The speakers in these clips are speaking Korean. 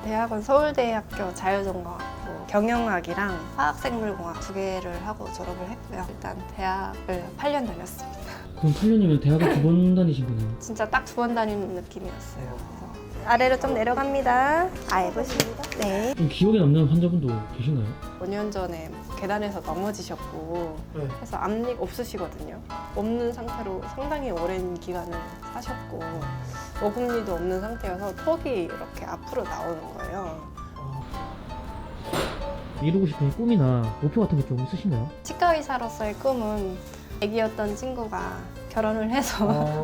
대학은 서울대학교 자율전공학부 경영학이랑 화학생물공학 두 개를 하고 졸업을 했고요. 일단 대학을 8년 다녔습니다. 그럼 8년이면 대학을 2번 다니신 거네요. 진짜 딱 2번 다니는 느낌이었어요. 그래서 아래로 좀 내려갑니다. 해보십니다. 네. 좀 기억에 남는 환자분도 계신가요? 5년 전에 계단에서 넘어지셨고 그래서 앞니 없으시거든요. 없는 상태로 상당히 오랜 기간을 사셨고 어금니도 없는 상태여서 턱이 이렇게 앞으로 나오는 거예요. 이루고 싶은 꿈이나 목표 같은 게 좀 있으신가요? 치과 의사로서의 꿈은 아기였던 친구가 결혼을 해서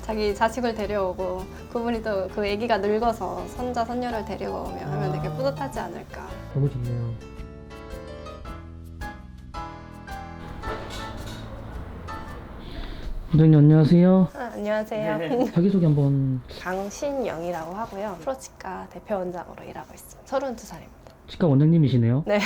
자기 자식을 데려오고 그분이 또 그 아기가 늙어서 손자 손녀를 데려오면 하면 되게 뿌듯하지 않을까. 너무 좋네요. 원장님 안녕하세요. 안녕하세요. 자기소개 한번. 강신영이라고 하고요. 프로치과 대표 원장으로 일하고 있습니다. 32살입니다. 치과 원장님이시네요. 네.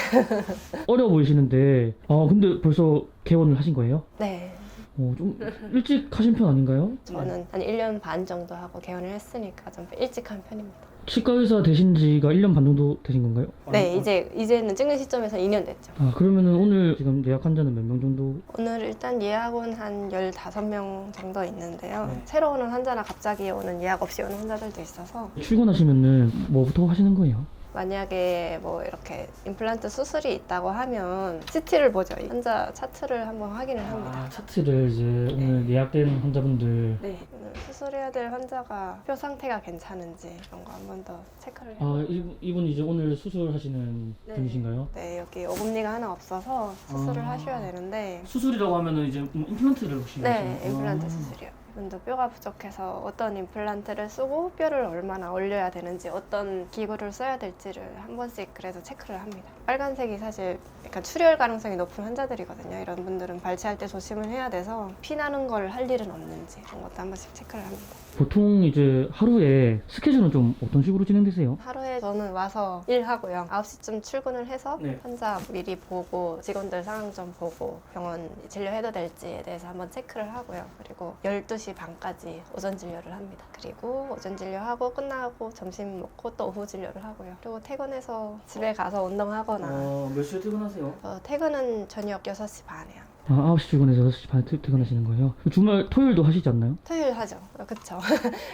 어려 보이시는데 근데 벌써 개원을 하신 거예요? 네. 좀 일찍 하신 편 아닌가요? 저는 한 1년 반 정도 하고 개원을 했으니까 좀 일찍 한 편입니다. 치과 의사 되신 지가 1년 반 정도 되신 건가요? 네, 이제는 찍는 시점에서 2년 됐죠. 그러면은 오늘 지금 예약 환자는 몇 명 정도? 오늘 일단 예약은 한 15명 정도 있는데요. 네. 새로 오는 환자나 갑자기 오는 예약 없이 오는 환자들도 있어서 출근하시면은 뭐부터 하시는 거예요? 만약에 뭐 이렇게 임플란트 수술이 있다고 하면 CT를 보죠. 환자 차트를 한번 확인을 합니다. 차트를 이제 오늘 예약된 환자분들. 네, 오늘 수술해야 될 환자가 뼈 상태가 괜찮은지 이런 거 한 번 더 체크를 해요. 이분 이제 오늘 수술하시는 네. 분이신가요? 네, 여기 어금니가 하나 없어서 수술을 하셔야 되는데 수술이라고 하면은 이제 임플란트를 하시는 네, 임플란트 수술이요. 이분도 뼈가 부족해서 어떤 임플란트를 쓰고 뼈를 얼마나 올려야 되는지 어떤 기구를 써야 될지를 한 번씩 그래도 체크를 합니다. 빨간색이 사실 약간 출혈 가능성이 높은 환자들이거든요. 이런 분들은 발치할 때 조심을 해야 돼서 피 나는 걸 할 일은 없는지 그런 것도 한 번씩 체크를 합니다. 보통 이제 하루에 스케줄은 좀 어떤 식으로 진행되세요? 하루에 저는 와서 일하고요. 9시쯤 출근을 해서 네. 환자 미리 보고 직원들 상황 좀 보고 병원 진료해도 될지에 대해서 한번 체크를 하고요. 그리고 12시 반까지 오전 진료를 합니다. 그리고 오전 진료하고 끝나고 점심 먹고 또 오후 진료를 하고요. 그리고 퇴근해서 집에 가서 운동하거나 몇 시에 퇴근하세요? 퇴근은 저녁 6시 반에요. 9시 출근해서 6시 반에 퇴근하시는 거예요? 주말 토요일도 하시지 않나요? 토요일 하죠. 그쵸.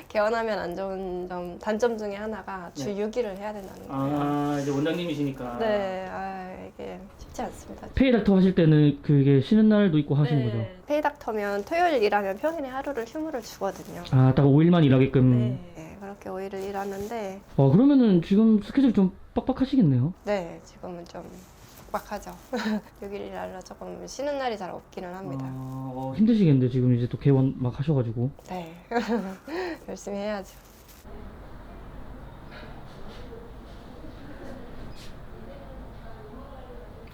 개원하면 안 좋은 점, 단점 중에 하나가 주 6일을 해야 된다는 거예요. 이제 원장님이시니까. 네, 이게 쉽지 않습니다. 페이닥터 하실 때는 그게 쉬는 날도 있고 하시는 거죠? 페이닥터면 토요일 일하면 평일에 하루를 휴무를 주거든요. 딱 5일만 일하게끔. 네, 그렇게 5일을 일하는데 그러면은 지금 스케줄 좀 빡빡하시겠네요? 네, 지금은 좀 빡빡하죠. 6일 일하려 조금 쉬는 날이 잘 없기는 합니다. 힘드시겠는데 지금 이제 또 개원 막 하셔가지고. 네, 열심히 해야죠.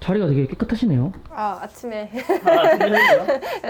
자리가 되게 깨끗하시네요. 아침에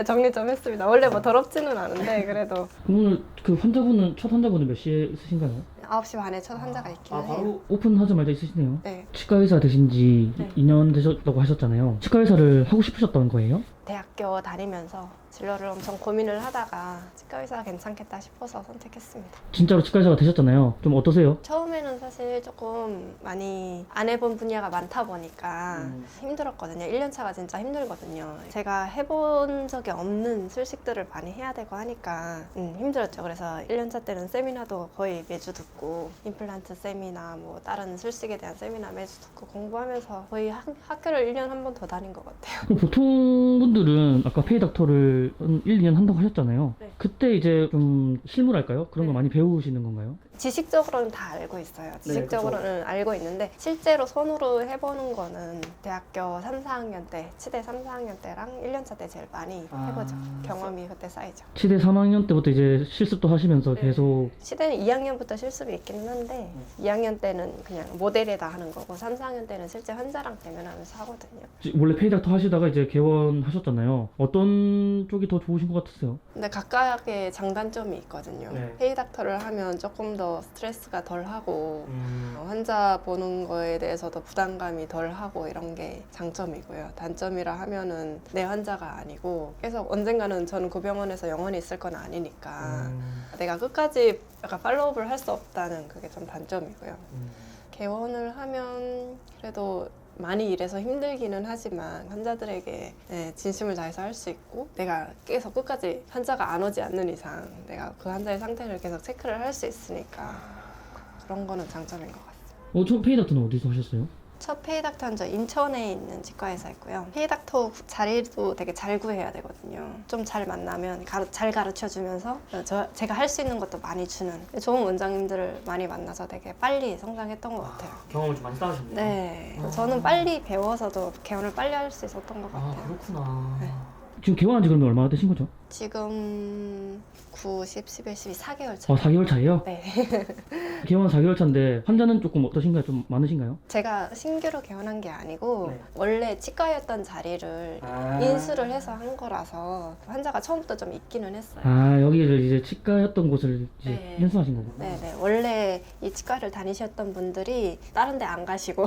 정리 좀 했습니다. 원래 뭐 더럽지는 않은데 그래도 오늘 그 첫 환자분은 몇 시에 있으신가요? 9시 반에 첫 환자가 있기는 해요. 바로 오픈하자마자 있으시네요. 네, 치과 의사 되신 지 네. 2년 되셨다고 하셨잖아요. 치과 의사를 하고 싶으셨던 거예요? 대학교 다니면서 진로를 엄청 고민을 하다가 치과 의사가 괜찮겠다 싶어서 선택했습니다. 진짜로 치과 의사가 되셨잖아요. 좀 어떠세요? 처음에는 사실 조금 많이 안 해본 분야가 많다 보니까 힘들었거든요. 1년차가 진짜 힘들거든요. 제가 해본 적이 없는 술식들을 많이 해야 되고 하니까 힘들었죠. 그래서 1년차 때는 세미나도 거의 매주 듣고 임플란트 세미나 뭐 다른 술식에 대한 세미나 매주 듣고 공부하면서 거의 학교를 1년 한 번 더 다닌 것 같아요. 그럼 보통 분들은 아까 페이닥터를 1, 2년 한다고 하셨잖아요. 네. 그때 이제 좀 실무랄까요? 그런 거 네. 많이 배우시는 건가요? 지식적으로는 다 알고 있어요. 지식적으로는 알고 있는데 실제로 손으로 해보는 거는 대학교 3, 4학년 때, 치대 3, 4학년 때랑 1년차 때 제일 많이 해보죠. 경험이 그때 쌓이죠. 치대 3학년 때부터 이제 실습도 하시면서 네. 계속. 치대는 2학년부터 실습이 있기는 한데 2학년 때는 그냥 모델에다 하는 거고 3, 4학년 때는 실제 환자랑 대면하면서 하거든요. 원래 페이닥터 하시다가 이제 개원하셨잖아요. 어떤 쪽이 더 좋으신 것 같으세요? 근데 각각의 장단점이 있거든요. 네. 페이닥터를 하면 조금 더 스트레스가 덜 하고 환자 보는 거에 대해서도 부담감이 덜 하고 이런 게 장점이고요. 단점이라 하면은 내 환자가 아니고 계속 언젠가는 저는 그 병원에서 영원히 있을 건 아니니까 내가 끝까지 약간 팔로우업을 할 수 없다는 그게 좀 단점이고요. 개원을 하면 그래도 많이 일해서 힘들기는 하지만 환자들에게 진심을 다해서 할 수 있고 내가 계속 끝까지 환자가 안 오지 않는 이상 내가 그 환자의 상태를 계속 체크를 할 수 있으니까 그런 거는 장점인 것 같아요. 첫 페이닥터는 어디서 하셨어요? 첫 페이닥터는 저 인천에 있는 치과에서 했고요. 페이닥터 자리도 되게 잘 구해야 되거든요. 좀 잘 만나면 잘 가르쳐주면서 제가 할 수 있는 것도 많이 주는 좋은 원장님들을 많이 만나서 되게 빨리 성장했던 것 같아요. 경험을 좀 많이 쌓으셨네요. 네, 저는 빨리 배워서도 개원을 빨리 할 수 있었던 것 같아요. 그렇구나. 네. 지금 개원한 지 그러면 얼마나 되신 거죠? 지금 9, 10, 11, 12, 4개월 차. 4개월 차예요? 네. 개원 4개월 차인데 환자는 조금 어떠신가요? 좀 많으신가요? 제가 신규로 개원한 게 아니고 네. 원래 치과였던 자리를 인수를 해서 한 거라서 환자가 처음부터 좀 있기는 했어요. 여기를 이제 치과였던 곳을 이제 네. 인수하신 거구나. 네네. 원래 이 치과를 다니셨던 분들이 다른 데 안 가시고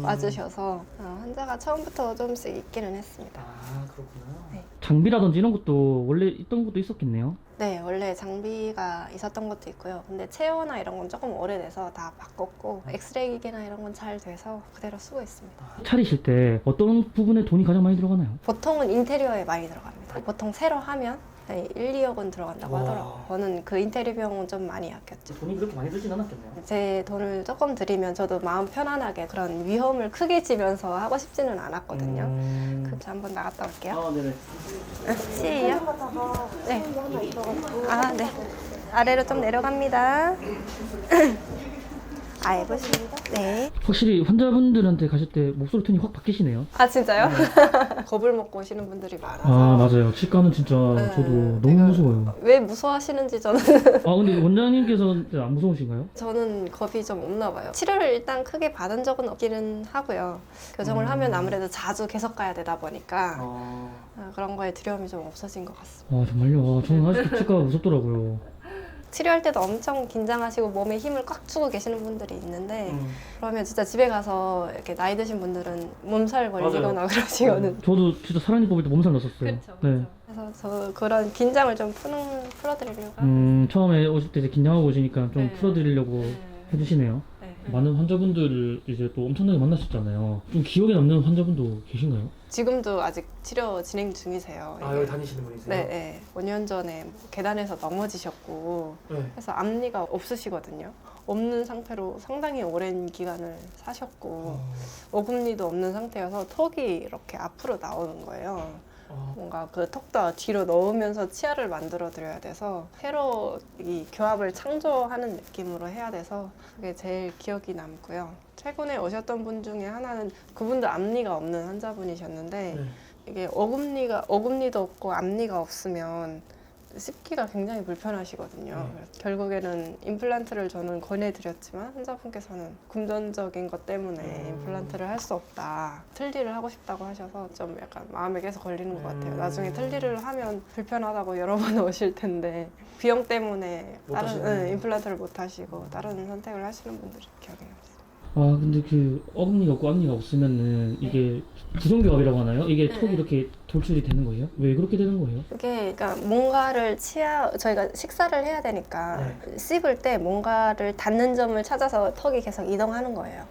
와주셔서 환자가 처음부터 조금씩 있기는 했습니다. 그렇구나. 네. 장비라든지 이런 것도 원래 있던 것도 있었겠네요. 네, 원래 장비가 있었던 것도 있고요. 근데 체어나 이런 건 조금 오래돼서 다 바꿨고 엑스레이 기기나 이런 건 잘 돼서 그대로 쓰고 있습니다. 차리실 때 어떤 부분에 돈이 가장 많이 들어가나요? 보통은 인테리어에 많이 들어갑니다. 보통 새로 하면 1, 2억 원 들어간다고 와. 하더라고요. 저는 그 인테리어 비용은 좀 많이 아꼈죠. 돈이 그렇게 많이 들진 않았겠네요. 제 돈을 조금 들이면 저도 마음 편안하게 그런 위험을 크게 지면서 하고 싶지는 않았거든요. 그래서 한번 나갔다 올게요. 네네. 시에요? 네. 네. 아래로 좀 내려갑니다. 해보십니다. 네. 확실히 환자분들한테 가실 때 목소리 톤이 확 바뀌시네요. 아, 진짜요? 겁을 먹고 오시는 분들이 많아서. 맞아요. 치과는 진짜 네, 저도 너무 내가 무서워요. 왜 무서워하시는지 저는 근데 원장님께서는 안 무서우신가요? 저는 겁이 좀 없나 봐요. 치료를 일단 크게 받은 적은 없기는 하고요. 교정을 하면 아무래도 자주 계속 가야 되다 보니까 그런 거에 두려움이 좀 없어진 것 같습니다. 정말요? 저는 아직도 치과가 무섭더라고요. 치료할 때도 엄청 긴장하시고 몸에 힘을 꽉 주고 계시는 분들이 있는데 그러면 진짜 집에 가서 이렇게 나이 드신 분들은 몸살 걸리거나 그러시거든. 저도 진짜 사랑니 뽑을 때 몸살 났었어요. 그렇죠. 네. 그래서 저 그런 긴장을 좀 풀어드리려고 처음에 오실 때 이제 긴장하고 오시니까 좀 네. 풀어드리려고 해주시네요. 네. 많은 환자분들을 이제 또 엄청나게 만나셨잖아요. 좀 기억에 남는 환자분도 계신가요? 지금도 아직 치료 진행 중이세요. 이게. 다니시는 분이세요? 네, 네. 5년 전에 뭐 계단에서 넘어지셨고 네. 그래서 앞니가 없으시거든요. 없는 상태로 상당히 오랜 기간을 사셨고 어금니도 없는 상태여서 턱이 이렇게 앞으로 나오는 거예요. 뭔가 그 턱도 뒤로 넣으면서 치아를 만들어 드려야 돼서 새로 이 교합을 창조하는 느낌으로 해야 돼서 그게 제일 기억이 남고요. 최근에 오셨던 분 중에 하나는 그분도 앞니가 없는 환자분이셨는데 이게 어금니도 없고 앞니가 없으면 씹기가 굉장히 불편하시거든요. 그래서 결국에는 임플란트를 저는 권해드렸지만 환자분께서는 금전적인 것 때문에 임플란트를 할 수 없다. 틀니를 하고 싶다고 하셔서 좀 약간 마음에 계속 걸리는 것 같아요. 나중에 틀니를 하면 불편하다고 여러 번 오실 텐데 비용 때문에 다른 임플란트를 못 하시고 다른 선택을 하시는 분들이 기억이 나요. 근데 그 어금니가 없고 앞니가 없으면은 이게 부정교합이라고 하나요? 이게 턱이 이렇게 돌출이 되는 거예요? 왜 그렇게 되는 거예요? 이게 그러니까 뭔가를 저희가 식사를 해야 되니까 씹을 때 뭔가를 닿는 점을 찾아서 턱이 계속 이동하는 거예요.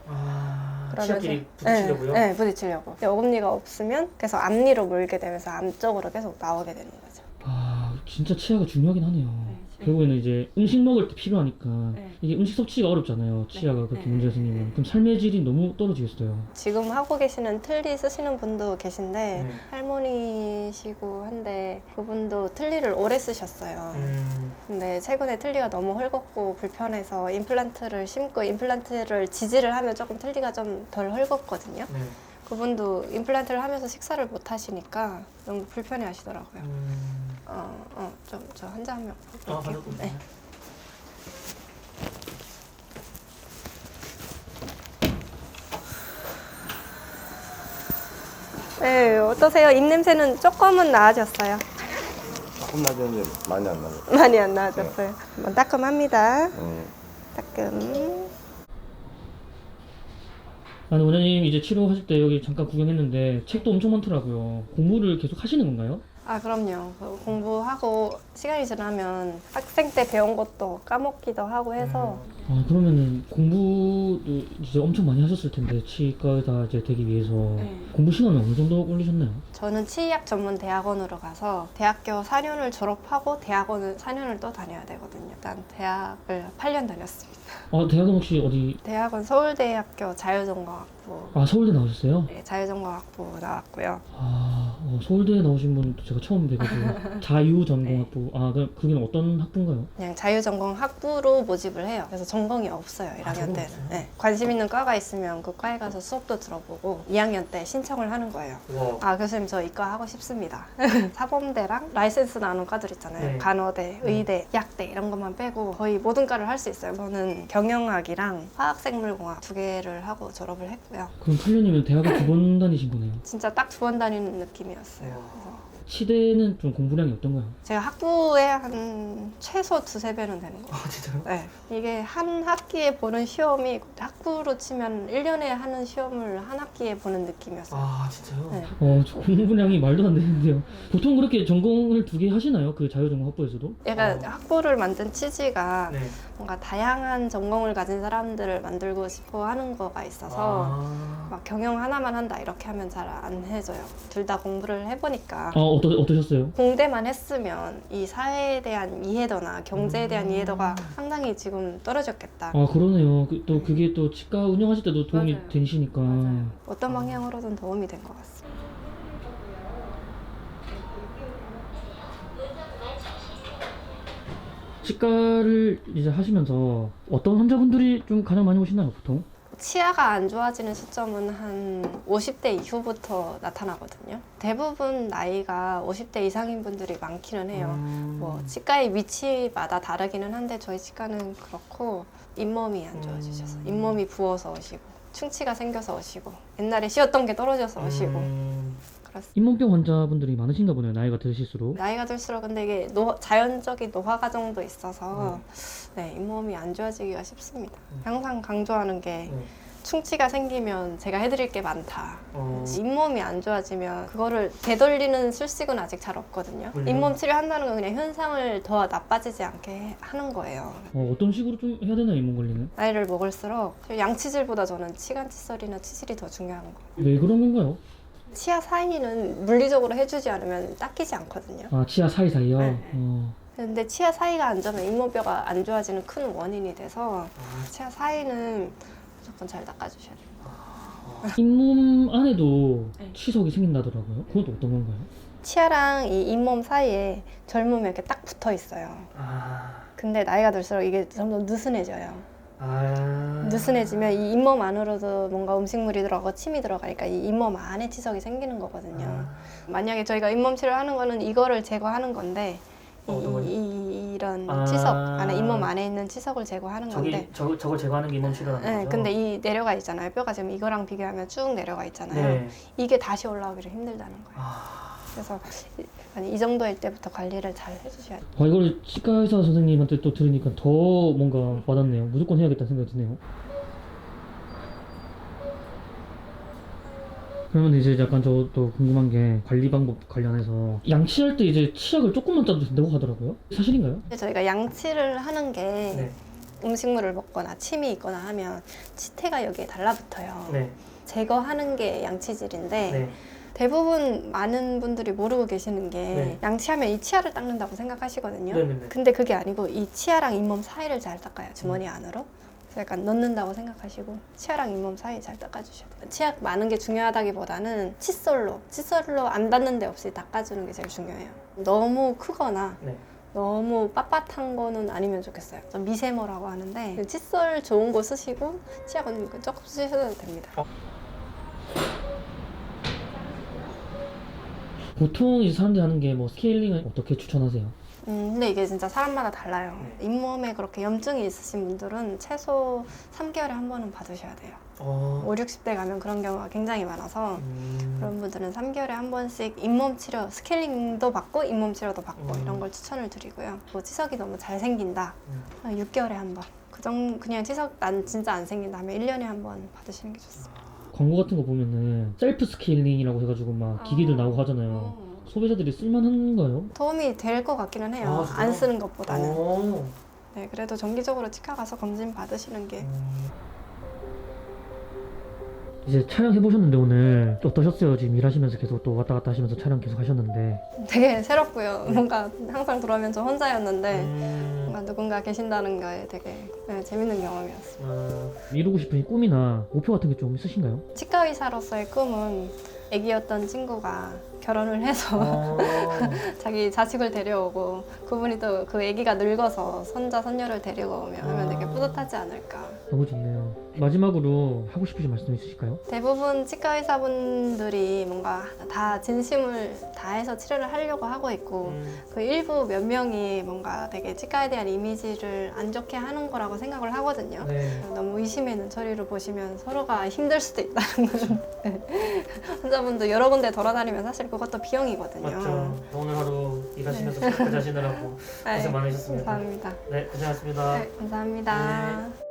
치아끼리 부딪히려고요? 네, 부딪히려고. 근데 어금니가 없으면 계속 앞니로 물게 되면서 안쪽으로 계속 나오게 되는 거죠. 진짜 치아가 중요하긴 하네요. 결국에는 이제 음식 먹을 때 필요하니까 이게 음식 섭취가 어렵잖아요. 치아가 그렇게 문제가 생기면 그럼 삶의 질이 너무 떨어지겠어요. 지금 하고 계시는 틀니 쓰시는 분도 계신데 할머니시고 한데 그분도 틀니를 오래 쓰셨어요. 근데 최근에 틀니가 너무 헐겁고 불편해서 임플란트를 심고 임플란트를 지지를 하면 조금 틀니가 좀 덜 헐겁거든요. 그분도 임플란트를 하면서 식사를 못 하시니까 너무 불편해 하시더라고요. 저 환자 한 명 볼게요. 네. 네, 어떠세요? 입냄새는 조금은 나아졌어요. 조금 나졌는데 많이 안 나요. 많이 안 나아졌어요. 한번 따끔합니다. 따끔. 아니 원장님 이제 치료하실 때 여기 잠깐 구경했는데 책도 엄청 많더라고요. 공부를 계속 하시는 건가요? 아, 그럼요. 공부하고 시간이 지나면 학생 때 배운 것도 까먹기도 하고 해서 아 그러면은 공부도 이제 엄청 많이 하셨을 텐데 치과의사 이제 되기 위해서 공부 시간은 어느 정도 걸리셨나요? 저는 치의학 전문 대학원으로 가서 대학교 4년을 졸업하고 대학원을 4년을 또 다녀야 되거든요. 일단 대학을 8년 다녔습니다. 아 대학은 혹시 어디? 대학원 서울대학교 자유전공학부, 아 서울대 나오셨어요? 네, 자유전공학부 나왔고요. 아 서울대에 나오신 분 제가 처음 뵈가지고 자유전공학부 그게 어떤 학부인가요? 그냥 자유전공학부로 모집을 해요. 그래서 전공이 없어요, 1학년 때는. 네, 관심 있는 과가 있으면 그 과에 가서 수업도 들어보고 2학년 때 신청을 하는 거예요. 아, 교수님 저 이과 하고 싶습니다. 사범대랑 라이센스 나눈 과들 있잖아요. 네. 간호대, 의대, 약대 이런 것만 빼고 거의 모든 과를 할 수 있어요. 저는 경영학이랑 화학생물공학 2개를 하고 졸업을 했고요. 그럼 8년이면 대학을 2번 다니신 거네요. 진짜 딱 2번 다니는 느낌이었어요. 그래서 치대는 좀 공부량이 어떤가요? 제가 학부에 한 최소 2-3배는 되는 것 같아요. 진짜요? 네. 이게 한 학기에 보는 시험이 학부로 치면 1년에 하는 시험을 한 학기에 보는 느낌이었어요. 아 진짜요? 네. 저 공부량이 말도 안 되는데요. 보통 그렇게 전공을 2개 하시나요? 그 자유전공 학부에서도? 얘가 학부를 만든 취지가 네. 뭔가 다양한 전공을 가진 사람들을 만들고 싶어 하는 거가 있어서 막 경영 하나만 한다 이렇게 하면 잘 안 해줘요. 둘 다 공부를 해보니까 어떠셨어요? 공대만 했으면 이 사회에 대한 이해도나 경제에 대한 이해도가 상당히 지금 떨어졌겠다. 아 그러네요. 또 그게 또 치과 운영하실 때도 도움이 맞아요. 되시니까. 어떤 방향으로든 도움이 된 것 같습니다. 치과를 이제 하시면서 어떤 환자분들이 좀 가장 많이 오시나요, 보통? 치아가 안 좋아지는 시점은 한 50대 이후부터 나타나거든요. 대부분 나이가 50대 이상인 분들이 많기는 해요. 뭐 치과의 위치마다 다르기는 한데 저희 치과는 그렇고 잇몸이 안 좋아지셔서 잇몸이 부어서 오시고 충치가 생겨서 오시고 옛날에 쉬었던 게 떨어져서 오시고 그렇습니다. 잇몸병 환자분들이 많으신가 보네요, 나이가 드실수록. 나이가 들수록 근데 이게 자연적인 노화 과정도 있어서 네, 잇몸이 안 좋아지기가 쉽습니다. 항상 강조하는 게 충치가 생기면 제가 해드릴 게 많다. 잇몸이 안 좋아지면 그거를 되돌리는 술식은 아직 잘 없거든요. 잇몸 치료한다는 건 그냥 현상을 더 나빠지지 않게 하는 거예요. 어떤 식으로 좀 해야 되나요, 잇몸 관리는? 나이를 먹을수록 양치질보다 저는 치간칫솔이나 치실이 더 중요한 거예요. 왜 그런 건가요? 치아 사이는 물리적으로 해주지 않으면 닦이지 않거든요. 아, 치아 사이사이요? 네. 네. 근데 치아 사이가 안 좋으면 잇몸뼈가 안 좋아지는 큰 원인이 돼서 치아 사이는 무조건 잘 닦아주셔야 돼요. 잇몸 안에도 네. 치석이 생긴다더라고요. 그건 또 어떤 건가요? 치아랑 이 잇몸 사이에 젊으면 이렇게 딱 붙어 있어요. 근데 나이가 들수록 이게 점점 느슨해져요. 느슨해지면 이 잇몸 안으로도 뭔가 음식물이 들어가고 침이 들어가니까 이 잇몸 안에 치석이 생기는 거거든요. 만약에 저희가 잇몸 치료하는 거는 이거를 제거하는 건데 이런 치석 안에 잇몸 안에 있는 치석을 제거하는 건데 저걸 제거하는 게 잇몸 치료라는 네, 근데 이 내려가 있잖아요. 뼈가 지금 이거랑 비교하면 쭉 내려가 있잖아요. 네. 이게 다시 올라오기를 힘들다는 거예요. 그래서 이 정도일 때부터 관리를 잘 해주셔야 돼요. 이걸 치과 의사 선생님한테 또 들으니까 더 뭔가 와닿네요. 무조건 해야겠다는 생각이 드네요. 그러면 이제 약간 저도 궁금한 게 관리 방법 관련해서 양치할 때 이제 치약을 조금만 짜도 된다고 하더라고요. 사실인가요? 근데 저희가 양치를 하는 게 음식물을 먹거나 침이 있거나 하면 치태가 여기에 달라붙어요. 제거하는 게 양치질인데 대부분 많은 분들이 모르고 계시는 게 양치하면 이 치아를 닦는다고 생각하시거든요. 근데 그게 아니고 이 치아랑 잇몸 사이를 잘 닦아요. 주머니 안으로. 그래서 약간 넣는다고 생각하시고 치아랑 잇몸 사이 잘 닦아주셔야 돼요. 치약 많은 게 중요하다기보다는 칫솔로 안 닿는 데 없이 닦아주는 게 제일 중요해요. 너무 크거나 너무 빳빳한 거는 아니면 좋겠어요. 좀 미세모라고 하는데 칫솔 좋은 거 쓰시고 치약은 조금 쓰셔도 됩니다. 보통 이 사람들이 하는 게 뭐 스케일링을 어떻게 추천하세요? 근데 이게 진짜 사람마다 달라요. 잇몸에 그렇게 염증이 있으신 분들은 최소 3개월에 한 번은 받으셔야 돼요. 5, 60대 가면 그런 경우가 굉장히 많아서 그런 분들은 3개월에 한 번씩 잇몸 치료, 스케일링도 받고 잇몸 치료도 받고 이런 걸 추천을 드리고요. 뭐 치석이 너무 잘 생긴다, 6개월에 한 번. 그냥 치석 진짜 안 생긴다 하면 1년에 한 번 받으시는 게 좋습니다. 광고 같은 거 보면은 셀프 스케일링이라고 해가지고 막 기기들 나오고 하잖아요. 소비자들이 쓸만한가요? 도움이 될 것 같기는 해요. 아, 진짜요? 안 쓰는 것보다는. 오. 네, 그래도 정기적으로 치과 가서 검진 받으시는 게 이제 촬영 해보셨는데 오늘 어떠셨어요? 지금 일하시면서 계속 또 왔다 갔다 하시면서 촬영 계속 하셨는데. 되게 새롭고요. 뭔가 항상 들어오면 저 혼자였는데 음. 뭔가 누군가 계신다는 거에 되게 네, 재밌는 경험이었어요. 이루고 싶은 꿈이나 목표 같은 게 좀 있으신가요? 치과 의사로서의 꿈은 애기였던 친구가 결혼을 해서 자기 자식을 데려오고 그분이 또 그 애기가 늙어서 손자 손녀를 데리고 오면 하면 되게 뿌듯하지 않을까. 너무 좋네요. 마지막으로 하고 싶으신 말씀 있으실까요? 대부분 치과 의사분들이 뭔가 다 진심을 다해서 치료를 하려고 하고 있고 그 일부 몇 명이 뭔가 되게 치과에 대한 이미지를 안 좋게 하는 거라고 생각을 하거든요. 네. 너무 의심의 눈초리로 보시면 서로가 힘들 수도 있다는 건 환자분들 여러 군데 돌아다니면 사실 그것도 비용이거든요. 오늘 하루 일하시면서 촬영까지 하시느라고 네, 많으셨습니다. 감사합니다. 네, 고생하셨습니다. 네, 감사합니다.